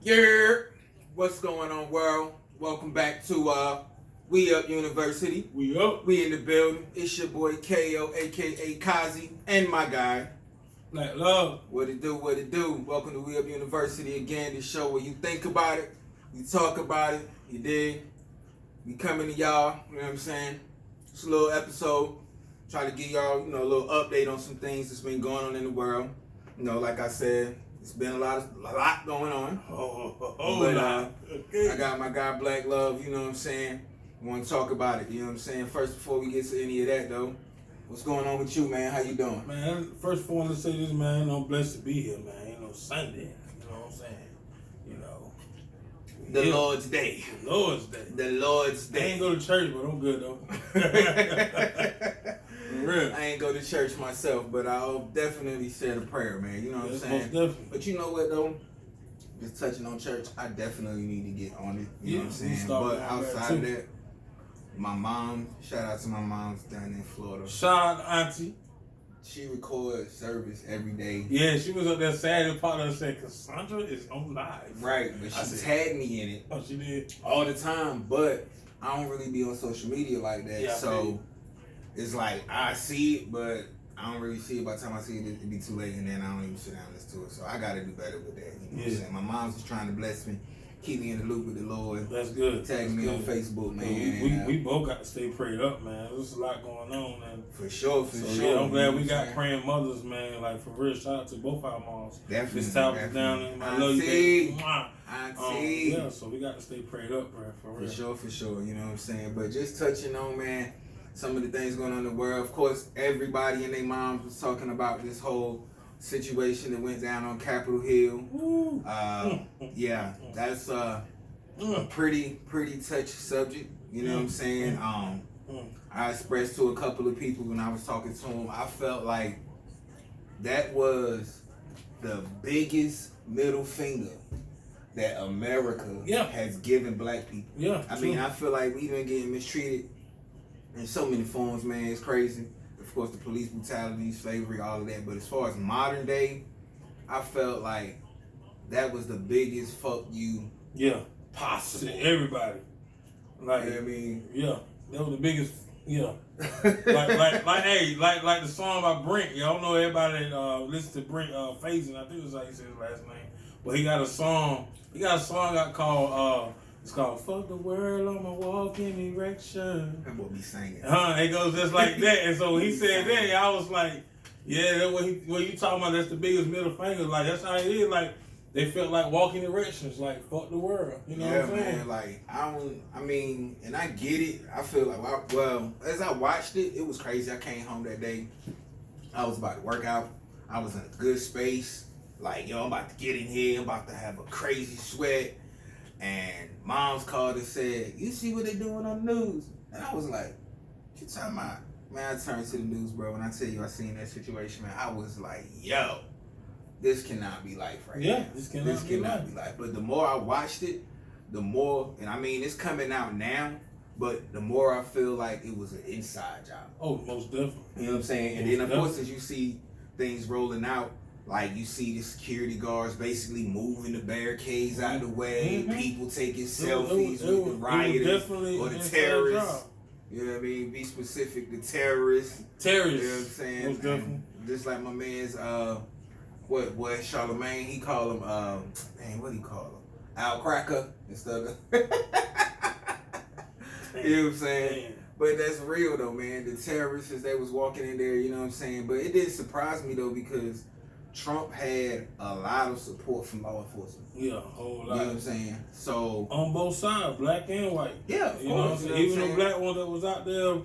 Yeah, what's going on, world? Welcome back to We Up University. We up. We in the building. It's your boy KO, aka Kozzie, and my guy Black Love. What it do? What it do? Welcome to We Up University again. The show where you think about it, you talk about it. You dig? We coming to y'all. You know what I'm saying? It's a little episode. Try to give y'all, a little update on some things that's been going on in the world. Like I said, it's been a lot going on. Okay. I got my guy Black Love, you know what I'm saying? I want to talk about it, you know what I'm saying? First, before we get to any of that though, what's going on with you, man? How you doing? Man, first I want to say this, man, I'm blessed to be here, man. Sunday, you know what I'm saying? The Lord's Day. The Lord's Day. The Lord's I Day. ain't go to church, but I'm good though. For real. I ain't go to church myself, but I'll definitely say a prayer, man. You know what I'm saying? Most definitely. But you know what though? Just touching on church, I definitely need to get on it. You know what I'm saying? But outside of that, my mom, shout out to my mom's down in Florida. Shout out to Auntie. She records service every day. Yeah, she was up there sad and part of her saying Cassandra is on live. Right, but she tagged me in it. Oh, she did? All the time, but I don't really be on social media like that. Yeah, so it's like I see it, but I don't really see it. By the time I see it, it'd be too late, and then I don't even sit down and listen to it. So I gotta do better with that. You know what I'm saying? My mom's just trying to bless me, keep me in the loop with the Lord. That's good. Tag me on Facebook, man. We both got to stay prayed up, man. There's a lot going on, man. For sure. Yeah, I'm glad we got praying mothers, man. Like, for real, shout out to both our moms. Definitely. Miss Talbot down there. I love you, baby. Auntie. Yeah, so we got to stay prayed up, bro. For real. For sure. You know what I'm saying? But just touching on, man, some of the things going on in the world. Of course, everybody and their moms was talking about this whole situation that went down on Capitol Hill. Yeah, that's a pretty touchy subject. You know what I'm saying? I expressed to a couple of people when I was talking to them, I felt like that was the biggest middle finger that America has given black people. Yeah, I mean, I feel like we've been getting mistreated in so many forms, man. It's crazy. Of course, the police brutality, slavery, all of that. But as far as modern day, I felt like that was the biggest fuck you possible. To everybody. Like, you know what I mean? Yeah. That was the biggest, like the song by Brent. Y'all know everybody that listens to Brent Faison. I think that's how he said his last name. But he got a song out called it's called "Fuck the World on My Walking Erection." That boy be singing. It goes just like that. And so when he said that, I was like, yeah, that what you talking about, that's the biggest middle finger. Like, that's how it is. Like, they felt like walking erections, like, fuck the world. You know what I'm saying? Man, like, I mean, and I get it. I feel like, well, as I watched it, it was crazy. I came home that day. I was about to work out. I was in a good space. Like, yo, I'm about to get in here. I'm about to have a crazy sweat. And mom's called and said, "You see what they doing on the news?" And I was like, "What you talking about?" Man, I turned to the news, bro. When I tell you I seen that situation, man, I was like, yo, this cannot be life right now. This cannot be life. But the more I watched it, the more, and I mean, it's coming out now, but the more I feel like it was an inside job. Oh, most definitely. You know what I'm saying? And then, of course, as you see things rolling out, like you see the security guards basically moving the barricades out of the way, people taking selfies with the rioters or the terrorists. You know what I mean? Be specific, the terrorists. You know what I'm saying? Most definitely. Just like my man's, what Charlemagne, he call him, what do you call him? Al Cracker instead of. You know what I'm saying? Damn. But that's real though, man. The terrorists, as they was walking in there, you know what I'm saying? But it didn't surprise me though, because Trump had a lot of support from law enforcement. Yeah, a whole lot. You know what I'm saying? So on both sides, black and white. Yeah, you know what I'm saying? Even the black one that was out there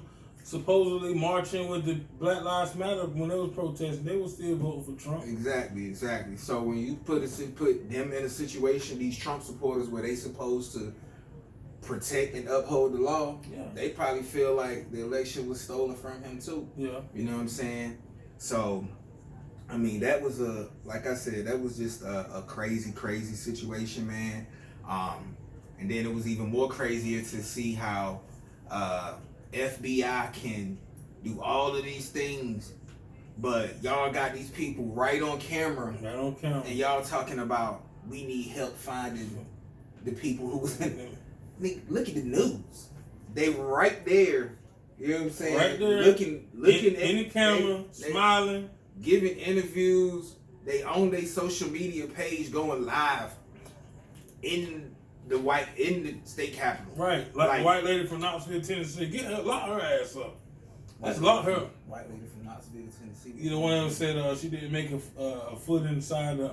supposedly marching with the Black Lives Matter when they was protesting, they was still voting for Trump. Exactly. So when you put them in a situation, these Trump supporters, where they supposed to protect and uphold the law, they probably feel like the election was stolen from him too. Yeah. You know what I'm saying? So I mean, that was like I said, that was just a crazy situation, man. And then it was even more crazier to see how FBI can do all of these things, but y'all got these people right on camera. Right on camera. And y'all talking about we need help finding the people who was in Nigga, look at the news. They right there. You know what I'm saying? Right there. Looking in the camera, smiling. Giving interviews. They own their social media page going live in the state capitol. Right. Like the white lady from Knoxville, Tennessee. Get her, lock her ass up. Let's lock her. White lady from Knoxville, Tennessee. You know, one of them said she didn't make a foot inside the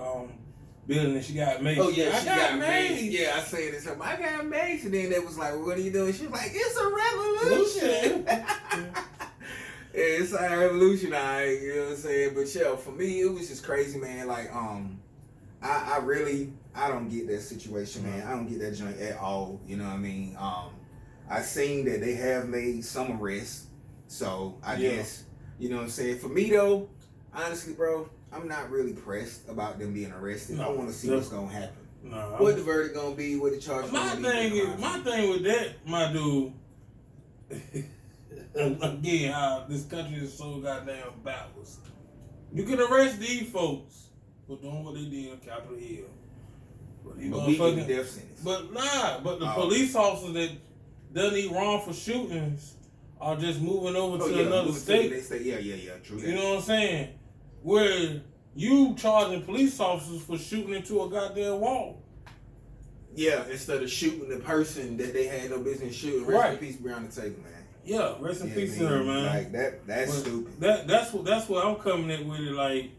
building and she got maced. Oh yeah, she got maced. Yeah, I say this. I got maced, and then they was like, "What are you doing?" She was like, "It's a revolution." Yeah, it's a revolution, alright. You know what I'm saying? But yeah, for me, it was just crazy, man. Like, I don't get that situation, man. I don't get that joint at all. You know what I mean? I seen that they have made some arrests, so I guess, you know what I'm saying. For me though, honestly, bro, I'm not really pressed about them being arrested. I want to see what's gonna happen. What the verdict gonna be? What the charge? My thing with that, my dude. Again, how this country is so goddamn backwards. You can arrest these folks for doing what they did on Capitol Hill. But we get death sentence. But the police officers that done these wrongful shootings are just moving over to another state. They say, yeah, true. You know what I'm saying? Where you charging police officers for shooting into a goddamn wall. Yeah, instead of shooting the person that they had no business shooting. Rest in peace, Breonna Taylor, man. Yeah, rest in peace to her, man. Like that's stupid. That's what I'm coming at with it. Like,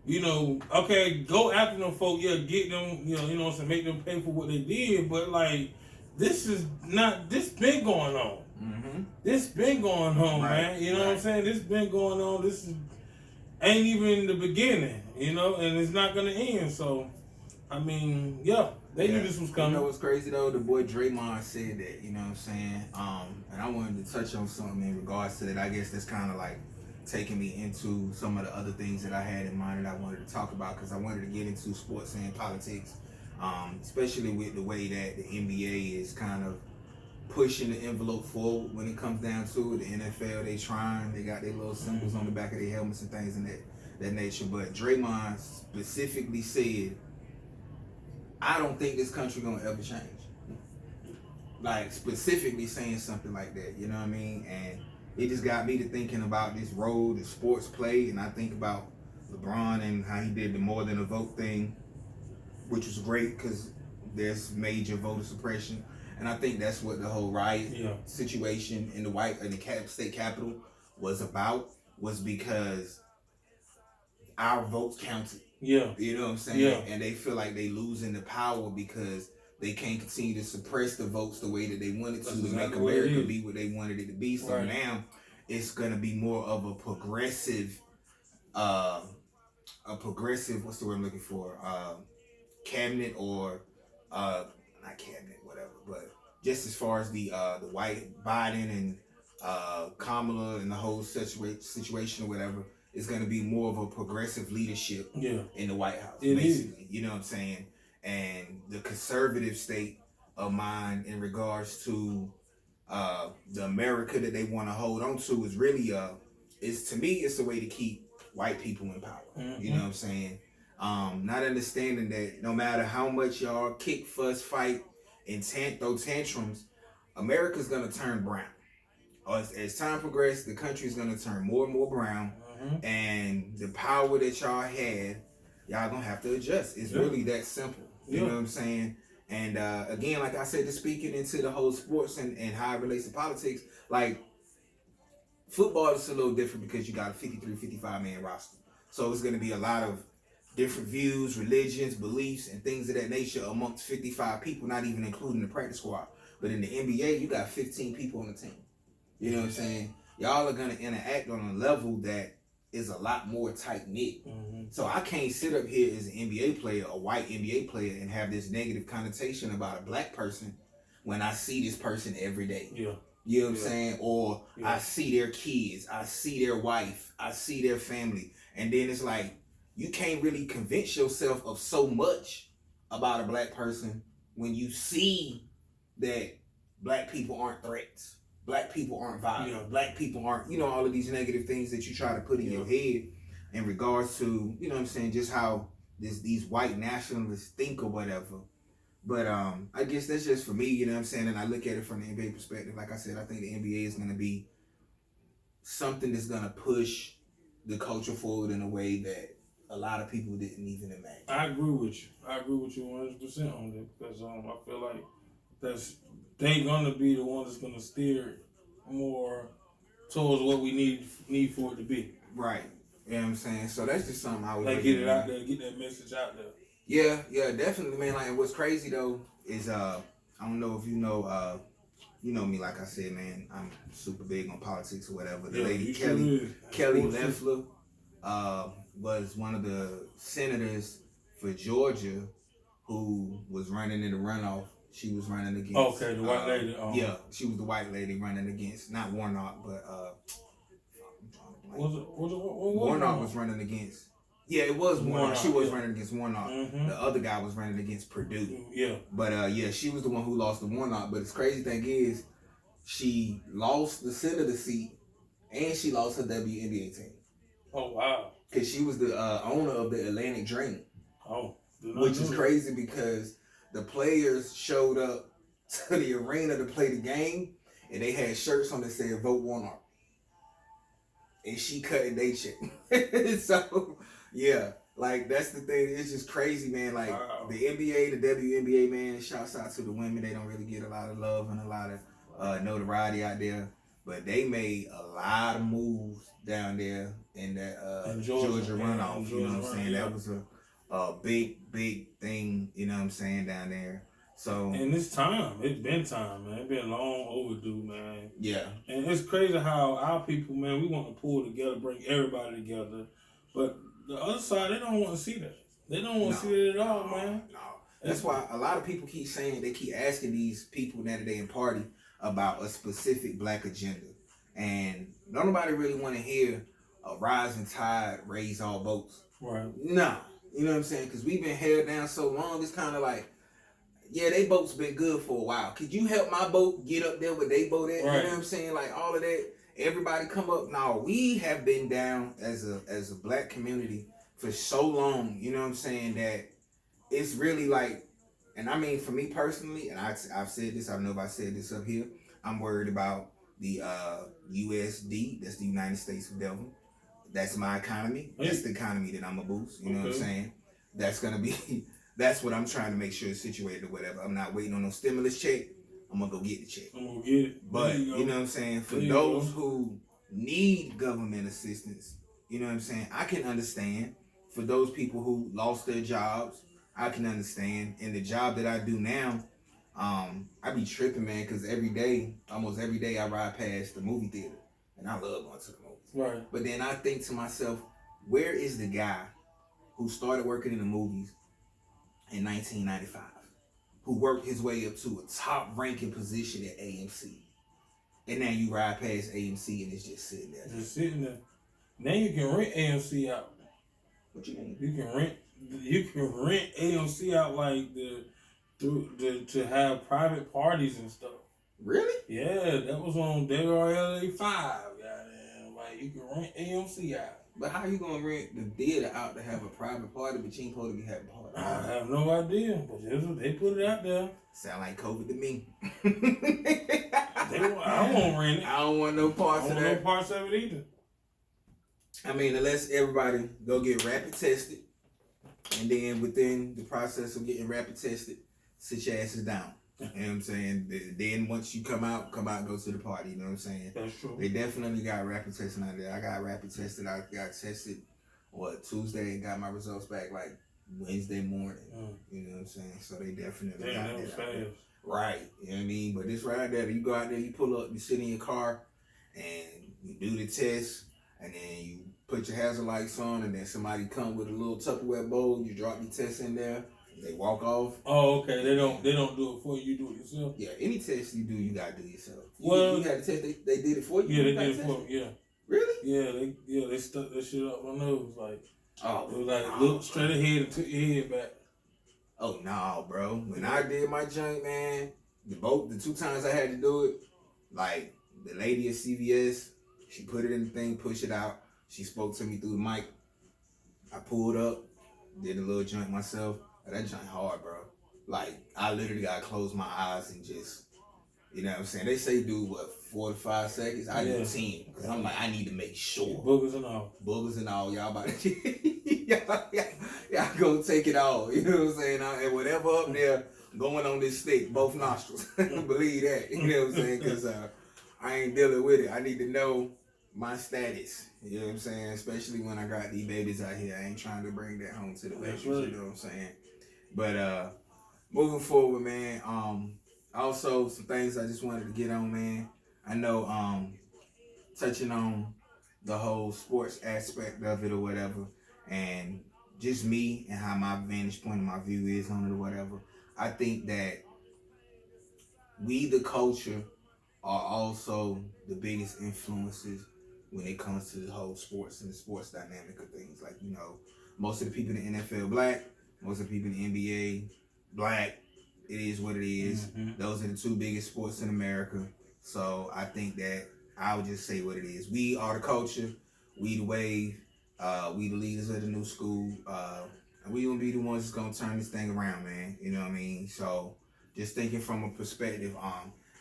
you know, okay, go after them folk. Yeah, get them. You know what I'm saying, make them pay for what they did. But like, this been going on. Mm-hmm. This been going on, man. You know what I'm saying? This been going on. This ain't even the beginning. You know, and it's not gonna end. So, I mean, yeah. They knew this was coming. You know what's crazy though? The boy Draymond said that, you know what I'm saying? And I wanted to touch on something in regards to that. I guess that's kind of like taking me into some of the other things that I had in mind that I wanted to talk about, because I wanted to get into sports and politics, especially with the way that the NBA is kind of pushing the envelope forward when it comes down to it. The NFL, they got their little symbols on the back of their helmets and things in that nature. But Draymond specifically said, I don't think this country gonna ever change. Like, specifically saying something like that, you know what I mean? And it just got me to thinking about this role that sports play, and I think about LeBron and how he did the more than a vote thing, which was great because there's major voter suppression, and I think that's what the whole riot situation in the state capitol was about, was because our votes counted. Yeah. You know what I'm saying? Yeah. And they feel like they losing the power because they can't continue to suppress the votes the way that they wanted to make America be what they wanted it to be. So now it's gonna be more of a progressive, what's the word I'm looking for? Cabinet or not cabinet, whatever, but just as far as the white Biden and Kamala and the whole situation or whatever, it's going to be more of a progressive leadership in the White House, basically. You know what I'm saying? And the conservative state of mind in regards to the America that they want to hold on to is really, to me, it's a way to keep white people in power. Mm-hmm. You know what I'm saying? Not understanding that no matter how much y'all kick, fuss, fight, and throw tantrums, America's going to turn brown. As time progresses, the country's going to turn more and more brown. Mm-hmm. And the power that y'all had, y'all gonna have to adjust. It's really that simple. You know what I'm saying? And again, like I said, just speaking into the whole sports and how it relates to politics, like football is a little different because you got a 53, 55 man roster. So it's gonna be a lot of different views, religions, beliefs, and things of that nature amongst 55 people, not even including the practice squad. But in the NBA, you got 15 people on the team. You know what I'm saying? Y'all are gonna interact on a level that is a lot more tight-knit. Mm-hmm. So I can't sit up here as an NBA player, a white NBA player, and have this negative connotation about a black person when I see this person every day. Yeah. You know what I'm saying? Or I see their kids, I see their wife, I see their family. And then it's like, you can't really convince yourself of so much about a black person when you see that black people aren't threats. Black people aren't violent. Black people aren't, all of these negative things that you try to put in your head in regards to, you know what I'm saying, just how these white nationalists think or whatever. But I guess that's just for me, you know what I'm saying? And I look at it from the NBA perspective. Like I said, I think the NBA is gonna be something that's gonna push the culture forward in a way that a lot of people didn't even imagine. I agree with you. I agree with you 100% on that because I feel like they gonna be the ones that's gonna steer more towards what we need for it to be. Right. You know what I'm saying? So that's just something I would like get it out there, get that message out there. Yeah, definitely, man. Like, what's crazy though is I don't know if you know me, like I said, man. I'm super big on politics or whatever. The lady Kelly Loeffler was one of the senators for Georgia who was running in the runoff. She was running against. Okay, the white lady. Yeah, she was the white lady running against not Warnock, but Warnock was running against. Yeah, it was Warnock. She was running against Warnock. Mm-hmm. The other guy was running against Purdue. Yeah. But she was the one who lost to Warnock. But the crazy thing is, she lost the senator seat, and she lost her WNBA team. Oh wow! Because she was the owner of the Atlantic Dream. Oh. Which is crazy because the players showed up to the arena to play the game, and they had shirts on that said "Vote Warnock," and she cutting they check. So yeah, like that's the thing. It's just crazy, man. Like the NBA, the WNBA, man. Shouts out to the women. They don't really get a lot of love and a lot of notoriety out there, but they made a lot of moves down there in that Georgia runoff. You know what I'm saying? That was a big thing, you know what I'm saying, down there. So and it's been time, man. It's been long overdue, man. Yeah. And it's crazy how our people, man, we want to pull together, bring everybody together. But the other side, they don't want to see that. They don't want to see that at all, man. No. That's why a lot of people keep saying, they keep asking these people that they in party about a specific black agenda. And don't nobody really want to hear a rising tide raise all boats. Right. No. You know what I'm saying? Because we've been held down so long, it's kind of like, yeah, they boat's been good for a while. Could you help my boat get up there where they boat at? Right. You know what I'm saying? Like all of that, everybody come up. No, we have been down as a black community for so long, you know what I'm saying, that it's really like, and I mean for me personally, and I've said this, I don't know if I said this up here, I'm worried about the USD, that's the United States of Devil. That's my economy. That's the economy that I'm gonna boost. You know what I'm saying? That's gonna be. That's what I'm trying to make sure is situated or whatever. I'm not waiting on no stimulus check. I'm gonna go get the check. I'm gonna get it. But you know what I'm saying? For those who need government assistance, you know what I'm saying? I can understand. For those people who lost their jobs, I can understand. And the job that I do now, I be tripping, man, because almost every day, I ride past the movie theater, and I love going to the movies. Right. But then I think to myself, where is the guy who started working in the movies in 1995, who worked his way up to a top-ranking position at AMC, and now you ride past AMC and it's just sitting there. Just sitting there. Now you can rent AMC out. What you mean? You can rent AMC out like to have private parties and stuff. Really? Yeah, that was on WRLA 5. Goddamn, like you can rent AMC out. But how you gonna rent the theater out to have a private party, but you ain't supposed to be having a party? I have no idea, but they put it out there. Sound like COVID to me. I won't rent it. I don't want no parts of that. I don't want no parts of it either. I mean, unless everybody go get rapid tested, and then within the process of getting rapid tested, sit your asses down. You know what I'm saying? Then once you come out and go to the party. You know what I'm saying? That's true. They definitely got rapid testing out there. I got rapid tested. I got tested, Tuesday, and got my results back like Wednesday morning. You know what I'm saying? So they definitely got that out there. Right. You know what I mean? But this right there, you go out there, you pull up, you sit in your car, and you do the test, and then you put your hazard lights on, and then somebody come with a little Tupperware bowl, you drop your test in there, they walk off. Oh, okay. They don't do it for you. You do it yourself. Yeah, any test you do, you gotta do yourself. Well, you had to test. They did it for you. Yeah, they did it for me. Yeah. Really? Yeah, they stuck that shit up my nose like. Oh, it was like look straight ahead and took your head back. Oh no, bro. When I did my junk, man, the 2 times I had to do it, like the lady at CVS, she put it in the thing, push it out. She spoke to me through the mic. I pulled up. Did a little joint myself. That joint hard, bro. Like, I literally gotta close my eyes and just, you know what I'm saying? They say do what, 4 to 5 seconds? I do 10. Because I'm like, I need to make sure. Boogers and all. Boogers and all. Y'all about to, y'all go take it all. You know what I'm saying? And whatever up there going on this stick, both nostrils. Believe that. You know what I'm saying? Because I ain't dealing with it. I need to know my status. You know what I'm saying? Especially when I got these babies out here. I ain't trying to bring that home to the babies. Right. You know what I'm saying? But moving forward, man, also some things I just wanted to get on, man. I know touching on the whole sports aspect of it or whatever, and just me and how my vantage point and my view is on it or whatever. I think that we, the culture, are also the biggest influences when it comes to the whole sports and the sports dynamic of things. Like, you know, most of the people in the NFL black, most of the people in the NBA black. It is what it is. Mm-hmm. Those are the two biggest sports in America. So I think that I would just say what it is. We are the culture. We the wave. We the leaders of the new school. And we gonna be the ones that's gonna turn this thing around, man. You know what I mean? So just thinking from a perspective,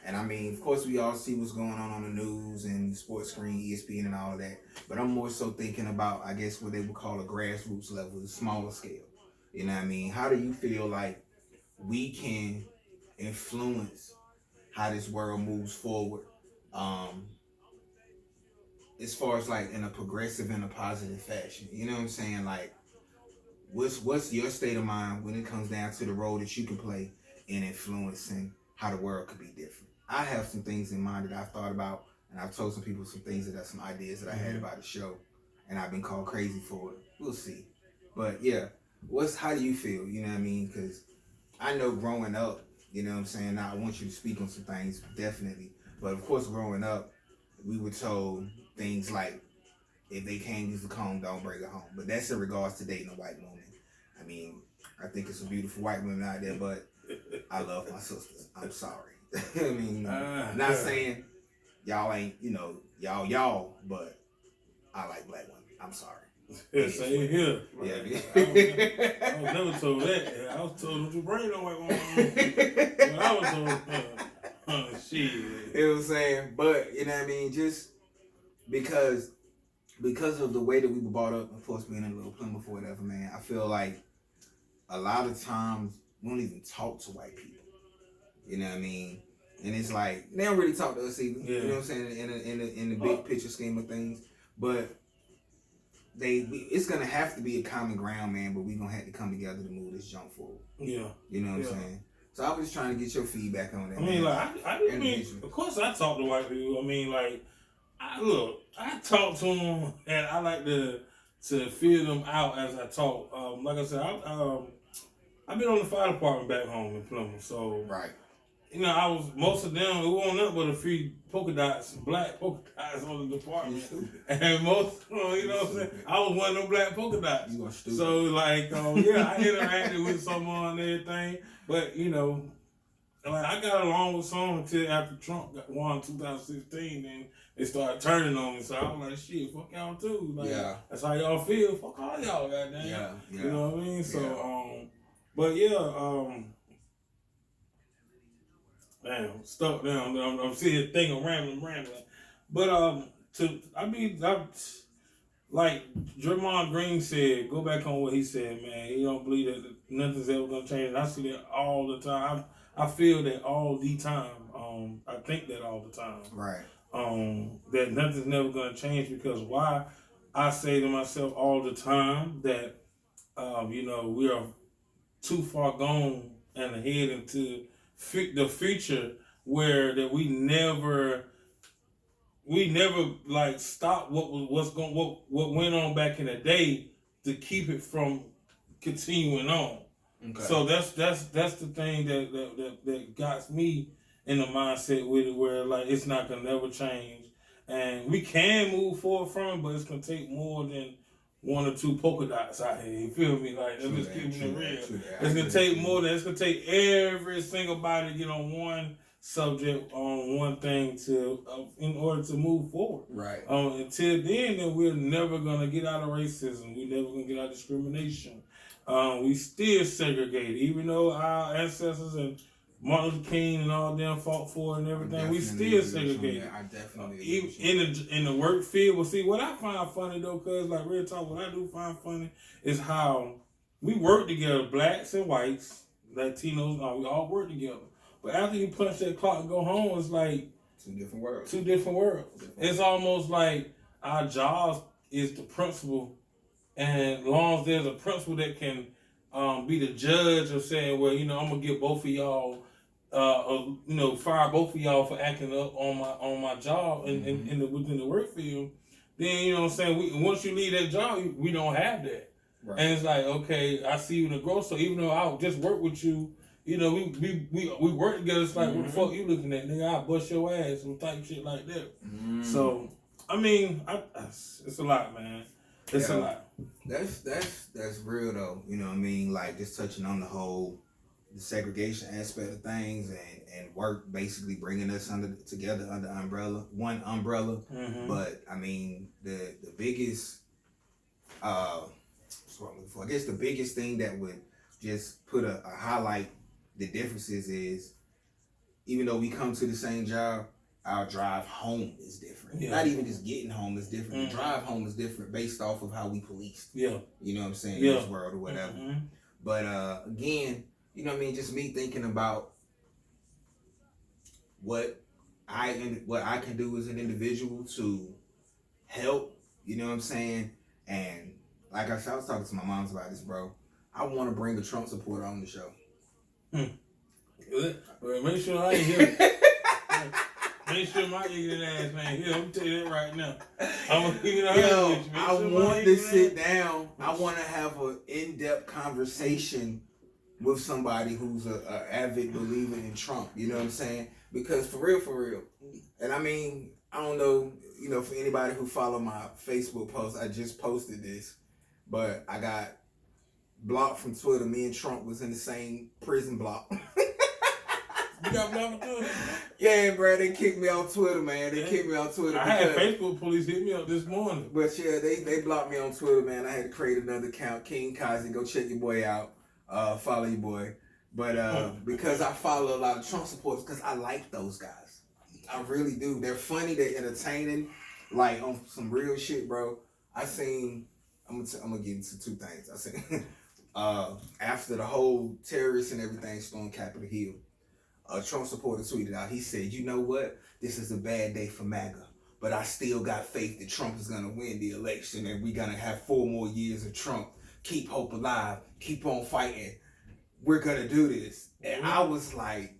and I mean, of course, we all see what's going on the news and sports screen, ESPN, and all of that. But I'm more so thinking about, I guess, what they would call a grassroots level, the smaller scale. You know what I mean? How do you feel like we can influence how this world moves forward, as far as like in a progressive and a positive fashion? You know what I'm saying? Like, what's your state of mind when it comes down to the role that you can play in influencing how the world could be different? I have some things in mind that I've thought about, and I've told some people some things some ideas that I had about the show, and I've been called crazy for it. We'll see. But yeah, how do you feel? You know what I mean? Because I know growing up, you know what I'm saying? Now I want you to speak on some things, definitely. But of course, growing up, we were told things like, if they can't use the comb, don't bring it home. But that's in regards to dating a white woman. I mean, I think it's a beautiful white woman out there, but I love my sisters. I'm sorry. I mean, not saying y'all ain't, you know, y'all, but I like black women. I'm sorry. Same here. Yeah. I was never told that. I was told, don't you bring no white woman. But I was told, shit. You know what I'm saying? But, you know what I mean? Just because of the way that we were brought up, of course, being in a little Plymouth or whatever, man, I feel like a lot of times we don't even talk to white people. You know what I mean? And it's like, they don't really talk to us either. Yeah. You know what I'm saying? In the big picture scheme of things. But it's going to have to be a common ground, man, but we're going to have to come together to move this jump forward. Yeah. You know what I'm saying? So I was just trying to get your feedback on that. I mean, like, I mean, of course I talk to white people. I mean, like, I talk to them, and I like to feel them out as I talk. Like I said, I've been on the fire department back home in Plymouth, so right. You know, most of them, it wasn't nothing but a few polka dots, black polka dots on the department. And most, you know what I'm saying? I was one of them black polka dots. You are stupid. So, like, yeah, I interacted with someone and everything. But, you know, like, I got along with some until after Trump won 2016, and they started turning on me. So I was like, shit, fuck y'all too. Like, yeah. That's how y'all feel. Fuck all y'all, goddamn. Yeah. You know what I mean? So, but yeah, damn, stuck down. I'm sitting here thinking, rambling. But like Draymond Green said, go back on what he said, man. He don't believe that nothing's ever gonna change. And I see that all the time. I feel that all the time. I think that all the time. Right. That nothing's never gonna change, because why? I say to myself all the time that you know, we are too far gone and ahead into the future where that we never like stop what went on back in the day to keep it from continuing on. Okay. So that's the thing that got me in the mindset with it, where like it's not gonna never change, and we can move forward from it, but it's gonna take more than one or two polka dots out here. You feel me? Like, I'm just keeping it real. It's gonna take more than, it's gonna take every single body to get on one subject, on one thing in order to move forward. Right. Until then we're never gonna get out of racism. We're never gonna get out of discrimination. we still segregated, even though our ancestors and Martin Luther King and all them fought for it and everything. We still segregated. I definitely even in the work field. Well, see, what I find funny though, cause like real talk, what I do find funny is how we work together, blacks and whites, Latinos, we all work together. But after you punch that clock and go home, it's like two different worlds. It's almost like our jobs is the principal, and as long as there's a principal that can be the judge of saying, well, I'm gonna give both of y'all, fire both of y'all for acting up on my job and within the work field. Then once you leave that job, we don't have that. Right. And it's like, okay, I see you in the growth. So even though I'll just work with you, we work together. It's like, what the fuck you looking at, nigga? I'll bust your ass or type shit like that. So I mean, it's a lot, man. It's a lot. That's real though. You know what I mean? Like just touching on the segregation aspect of things and work basically bringing us together under one umbrella. Mm-hmm. But I mean the biggest I guess the biggest thing that would just put a highlight the differences is, even though we come to the same job, our drive home is different. Yeah. Not even just getting home is different. Mm-hmm. The drive home is different based off of how we policed. Yeah. You know what I'm saying? Yeah. In this world or whatever. Mm-hmm. But again, you know what I mean? Just me thinking about what I can do as an individual to help. You know what I'm saying? And like I said, I was talking to my moms about this, bro. I want to bring a Trump supporter on the show. Well, make sure I ain't here. Make sure my ignorant ass man here. I'm gonna tell you that right now. I want to sit down. I want to have an in-depth conversation with somebody who's an avid believer in Trump. You know what I'm saying? Because for real. And I mean, I don't know, for anybody who follow my Facebook post, I just posted this, but I got blocked from Twitter. Me and Trump was in the same prison block. You got blocked on Twitter? Yeah, bro, they kicked me off Twitter, man. They kicked me off Twitter. I had Facebook police hit me up this morning. But yeah, they blocked me on Twitter, man. I had to create another account. King Kozzie, go check your boy out. Follow your boy. But because I follow a lot of Trump supporters, because I like those guys. I really do. They're funny. They're entertaining. Like, on some real shit, bro. I'm going to get into two things. I seen after the whole terrorists and everything stormed Capitol Hill, a Trump supporter tweeted out, he said, you know what? This is a bad day for MAGA, but I still got faith that Trump is going to win the election and we're going to have 4 more years of Trump. Keep hope alive. Keep on fighting. We're going to do this. And I was like,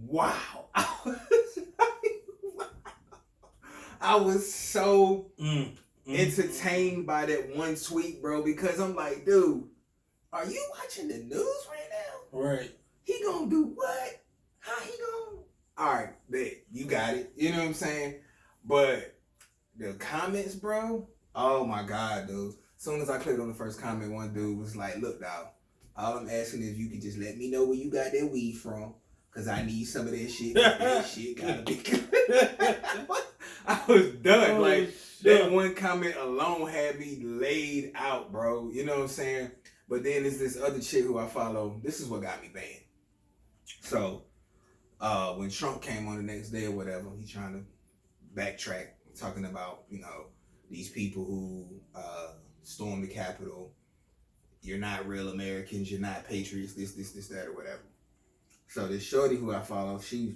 wow. I was so entertained by that one tweet, bro, because I'm like, dude, are you watching the news right now? Right. He gonna do what? How he gonna? All right, bet. You got it. You know what I'm saying? But the comments, bro, oh my God, dude. As soon as I clicked on the first comment, one dude was like, look, dog, all I'm asking is if you could just let me know where you got that weed from, because I need some of that shit. That shit gotta be good. I was done. Oh, like, that one comment alone had me laid out, bro. You know what I'm saying? But then there's this other chick who I follow. This is what got me banned. So, when Trump came on the next day or whatever, he trying to backtrack, talking about, these people who stormed the Capitol. You're not real Americans. You're not patriots. This, that, or whatever. So this shorty who I follow, she's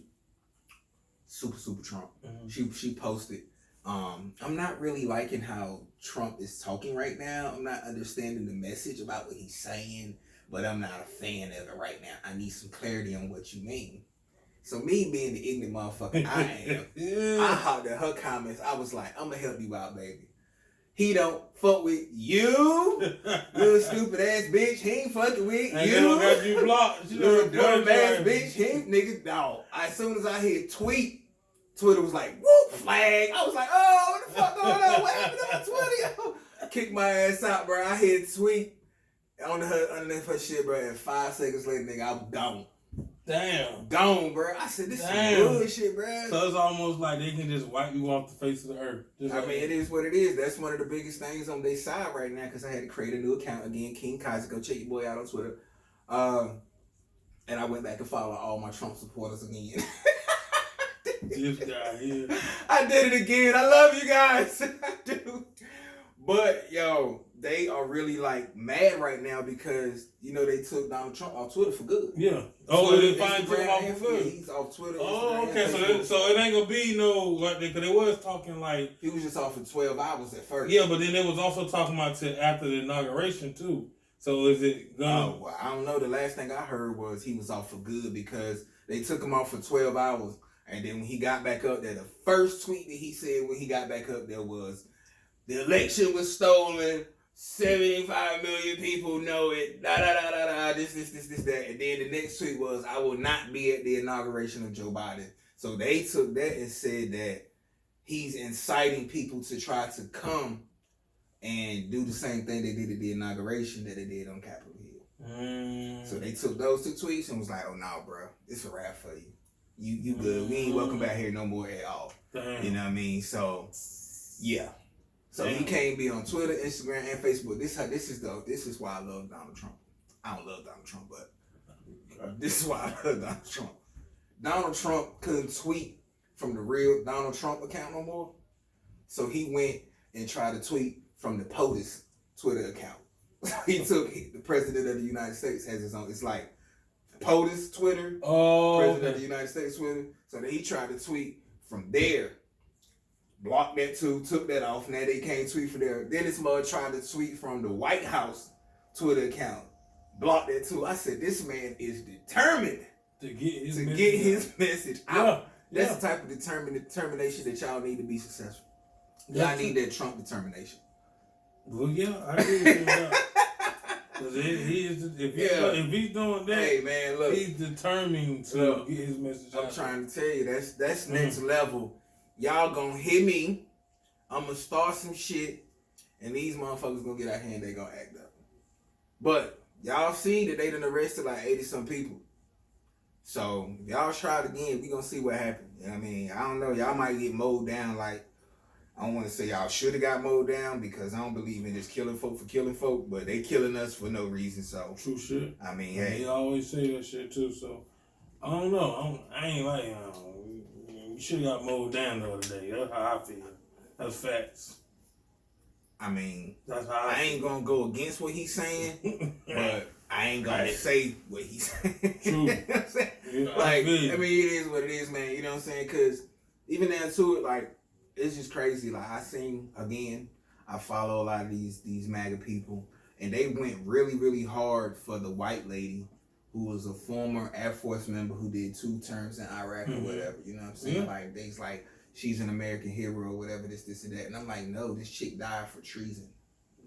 super Trump. Mm-hmm. She posted, I'm not really liking how Trump is talking right now. I'm not understanding the message about what he's saying, but I'm not a fan of it right now. I need some clarity on what you mean. So me being the ignorant motherfucker I am, I hopped at her comments. I was like, I'm gonna help you out, baby. He don't fuck with you, little stupid ass bitch. He ain't fucking with and you. And got you blocked. Little dumb ass bitch. He ain't nigga. No. As soon as I hit tweet, Twitter was like, whoop, flag. I was like, oh, what the fuck going on? What happened on Twitter? I kicked my ass out, bro. I hit tweet underneath her shit, bro. And 5 seconds later, nigga, I was gone. Damn. Gone, bro. I said, this is bullshit, bro. So it's almost like they can just wipe you off the face of the earth. I mean, it is what it is. That's one of the biggest things on their side right now because I had to create a new account again. King Kozzie, go check your boy out on Twitter. And I went back and followed all my Trump supporters again. This guy here. I did it again. I love you guys. I do. But, yo, they are really, like, mad right now because, you know, they took Donald Trump off Twitter for good. Yeah. Oh, they finally took him off for good? Yeah, he's off Twitter. Oh, okay. So it ain't going to be no, because they was talking like... He was just off for 12 hours at first. Yeah, but then they was also talking about after the inauguration, too. So is it gonna... Oh, well, I don't know. The last thing I heard was he was off for good because they took him off for 12 hours. And then when he got back up there, the first tweet that he said when he got back up there was, the election was stolen. 75 million people know it. This, that. And then the next tweet was, I will not be at the inauguration of Joe Biden. So they took that and said that he's inciting people to try to come and do the same thing they did at the inauguration that they did on Capitol Hill. So they took those two tweets and was like, oh, no, bro. It's a wrap for you. You good. We ain't welcome back here no more at all. Damn. You know what I mean? So, yeah. So he can't be on Twitter, Instagram, and Facebook. This is why I love Donald Trump. I don't love Donald Trump, but this is why I love Donald Trump. Donald Trump couldn't tweet from the real Donald Trump account no more. So he went and tried to tweet from the POTUS Twitter account. He took the president of the United States has his own. It's like POTUS Twitter, president of the United States Twitter. So then he tried to tweet from there. Blocked that too, took that off. Now they can't tweet from there. Then this mother tried to tweet from the White House Twitter account. Blocked that too. I said, this man is determined to get his message out. Yeah. That's the type of determination that y'all need to be successful. Y'all need that Trump determination. Well, yeah, I agree with you. Because if he's doing that, hey man, look, he's determined to get his message out. I'm trying to tell you, that's next level. Y'all gonna hit me. I'm gonna start some shit, and these motherfuckers gonna get out here and they gonna act up. But y'all see that they done arrested like 80-some people. So y'all try it again. We gonna see what happens. You know what I mean? I don't know. Y'all might get mowed down like, I don't want to say y'all should have got mowed down because I don't believe in just killing folk for killing folk, but they killing us for no reason. So true shit. I mean, hey, they always say that shit too. So I don't know. I ain't like you should have got mowed down the other day. That's how I feel. That's facts. I mean, that's how I ain't gonna go against what he's saying, but I ain't gonna say what he's saying. True. You know what I'm saying? Yeah, like, I mean, it is what it is, man. You know what I'm saying? Because even down to it, like, it's just crazy. Like, I follow a lot of these MAGA people, and they went really, really hard for the white lady who was a former Air Force member who did 2 terms in Iraq or whatever. You know what I'm saying? Yeah. Like, they's like, she's an American hero or whatever, this, and that. And I'm like, no, this chick died for treason.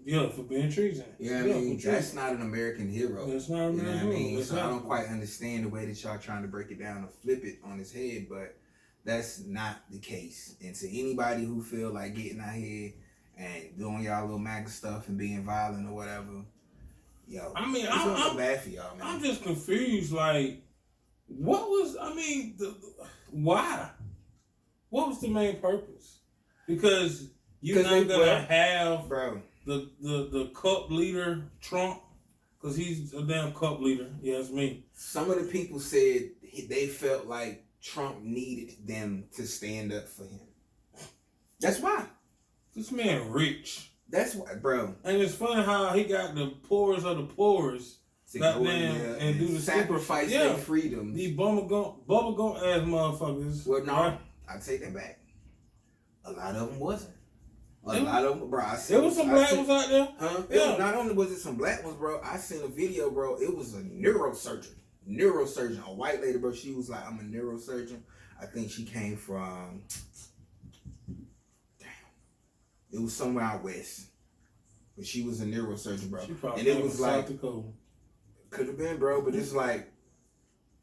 Yeah, for being treason. You know what I mean? That's not an American hero. That's not an American hero. You know what I mean? So I don't quite understand the way that y'all trying to break it down or flip it on his head, but that's not the case. And to anybody who feel like getting out here and doing y'all little MAGA stuff and being violent or whatever, yo, I mean, I'm bad for y'all, man. I'm just confused. Like, why? What was the main purpose? Because you're not gonna have the cup leader Trump, because he's a damn cup leader. Yeah, that's me. Some of the people said they felt like Trump needed them to stand up for him. That's why. This man rich. That's why, bro. And it's funny how he got the poorest of the poorest and do the sacrifice their freedom. These bubblegum ass motherfuckers. Well, no, I take that back. A lot of them wasn't. A lot of them, bro. There was some black ones out there. Huh? Yeah. Not only was it some black ones, bro. I seen a video, bro. It was a neurosurgeon, a white lady, bro. She was like, "I'm a neurosurgeon." I think she came from. It was somewhere out west, but she was a neurosurgeon, bro. And it was like, could have been, bro. But it's like,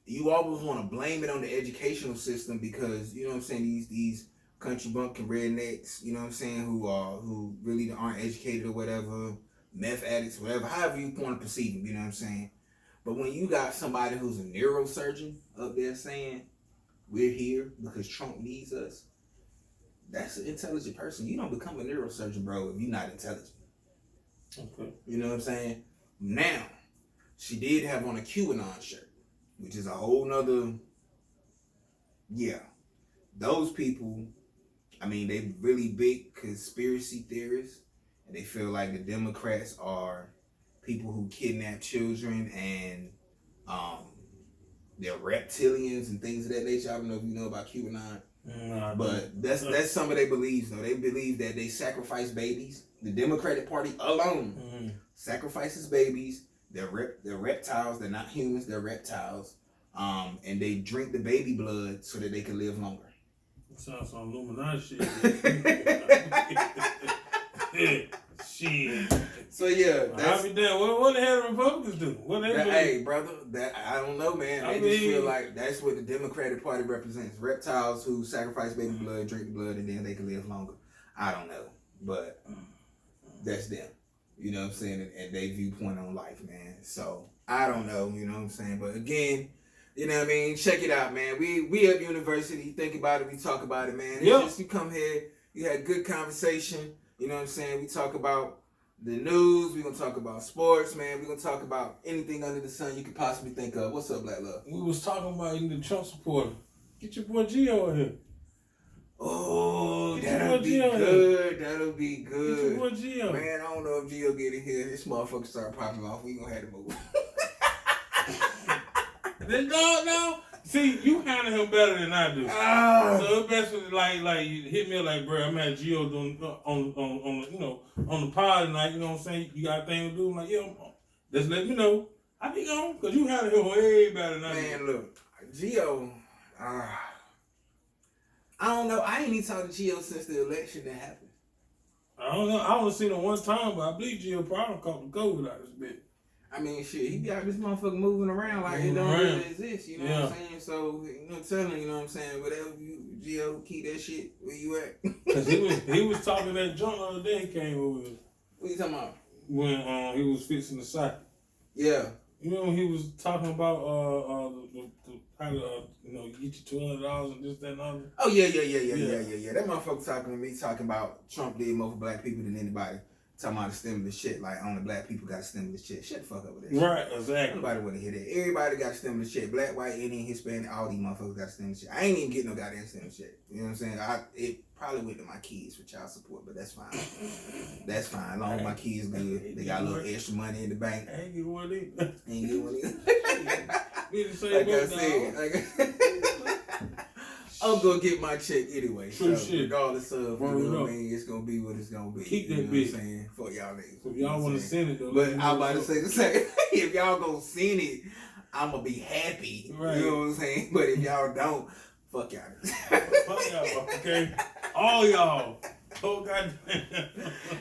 you always want to blame it on the educational system because you know what I'm saying. These country bumpkin rednecks, you know what I'm saying, who really aren't educated or whatever, meth addicts, whatever, however you want to perceive them, you know what I'm saying. But when you got somebody who's a neurosurgeon up there saying, we're here because Trump needs us, that's an intelligent person. You don't become a neurosurgeon, bro, if you're not intelligent. Okay. You know what I'm saying? Now, she did have on a QAnon shirt, which is a whole nother, yeah. Those people, I mean, they really big conspiracy theorists, and they feel like the Democrats are people who kidnap children and they're reptilians and things of that nature. I don't know if you know about QAnon. But that's some of their beliefs though. They believe that they sacrifice babies. The Democratic Party alone sacrifices babies. They're reptiles. They're not humans. They're reptiles. And they drink the baby blood so that they can live longer. Sounds some Illuminati shit. Shit. So yeah, I'll be damn. What the hell the Republicans do? What they do? Hey, brother, that I don't know, man. They just feel like that's what the Democratic Party represents: reptiles who sacrifice baby blood, drink blood, and then they can live longer. I don't know, but that's them. You know what I'm saying? And their viewpoint on life, man. So I don't know. You know what I'm saying? But again, you know what I mean? Check it out, man. We at university. Think about it. We talk about it, man. It's just you come here. You had good conversation. You know what I'm saying? We talk about the news. We're going to talk about sports, man. We're going to talk about anything under the sun you could possibly think of. What's up, Black Love? We was talking about the Trump supporter. Get your boy Gio in here. Oh, that'll be good. That'll be good. Get your boy Gio. Man, I don't know if Gio get in here. This motherfucker start popping off. We going to have to move. This dog now? See, you handle him better than I do. So it's best with like you hit me like, bro, I'm at Gio doing on the pod tonight. You know what I'm saying? You got a thing to do? I'm like, yeah, just let me know. I be gone because you handle him way better than I do. Man, look, Gio. I don't know. I ain't even talked to Gio since the election that happened. I don't know. I only seen him one time, but I believe Gio probably caught the COVID out of this bitch. I mean, shit, he got this motherfucker moving around like it don't really exist, you know what I'm saying? So, you know, telling, you know what I'm saying? Whatever Gio, keep that shit where you at. Because he was talking that junk the other day he came over with. What you talking about? When he was fixing the site. Yeah. You know when he was talking about how to get you $200 and this, that, and other? Oh, yeah. That motherfucker talking about Trump did more for black people than anybody. Talking about the stimulus shit, like only black people got stimulus shit. Shut the fuck up with that shit. Right, exactly. Nobody want to hear that. Everybody got stimulus shit. Black, white, Indian, Hispanic, all these motherfuckers got stimulus shit. I ain't even getting no goddamn stimulus shit. You know what I'm saying? It probably went to my kids for child support, but that's fine. That's fine. As long as my kids good, they got a little extra money in the bank. I ain't get one either. Ain't get one either. Like I said, I'm gonna get my check anyway. True so shit. Regardless of, you know what I mean, it's gonna be what it's gonna be. Keep that you know bitch. what I'm saying? For y'all niggas. So if y'all want to send it though. But I'm about to say the same. If y'all gonna send it, I'm gonna be happy. Right. You know what I'm saying? But if y'all don't, fuck y'all. Fuck y'all, okay? All y'all. Oh, goddamn.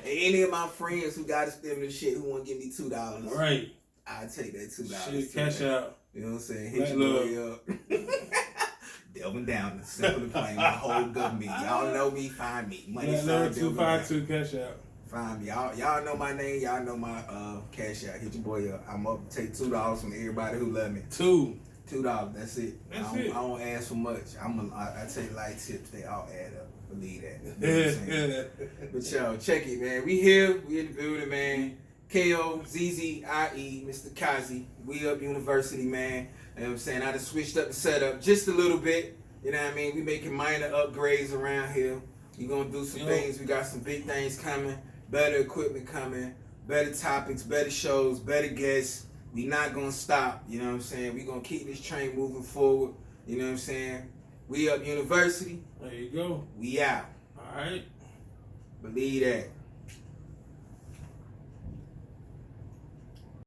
Any of my friends who got a stimulus shit who want to give me $2. Right. I'll take that $2. Shit, cash out. You know what I'm saying? Black Hit your boy up. Delving down the simple and plain, my whole government. Y'all know me, find me. Money sign 252 cash out. Find me. Y'all know my name. Y'all know my cash out. Hit your boy up. I'm up to take $2 from everybody who love me. $2. That's it. I don't ask for much. I take light tips. They all add up. Believe that. You know what I'm saying? But yo, check it, man. We here. We in the building, man. K-O-Z-Z-I-E, Mr. Kozzie. We up university, man. You know what I'm saying? I just switched up the setup just a little bit. You know what I mean? We making minor upgrades around here. We gonna do some things. We got some big things coming. Better equipment coming. Better topics. Better shows. Better guests. We not gonna stop. You know what I'm saying? We gonna keep this train moving forward. You know what I'm saying? We up university. There you go. We out. All right. Believe that.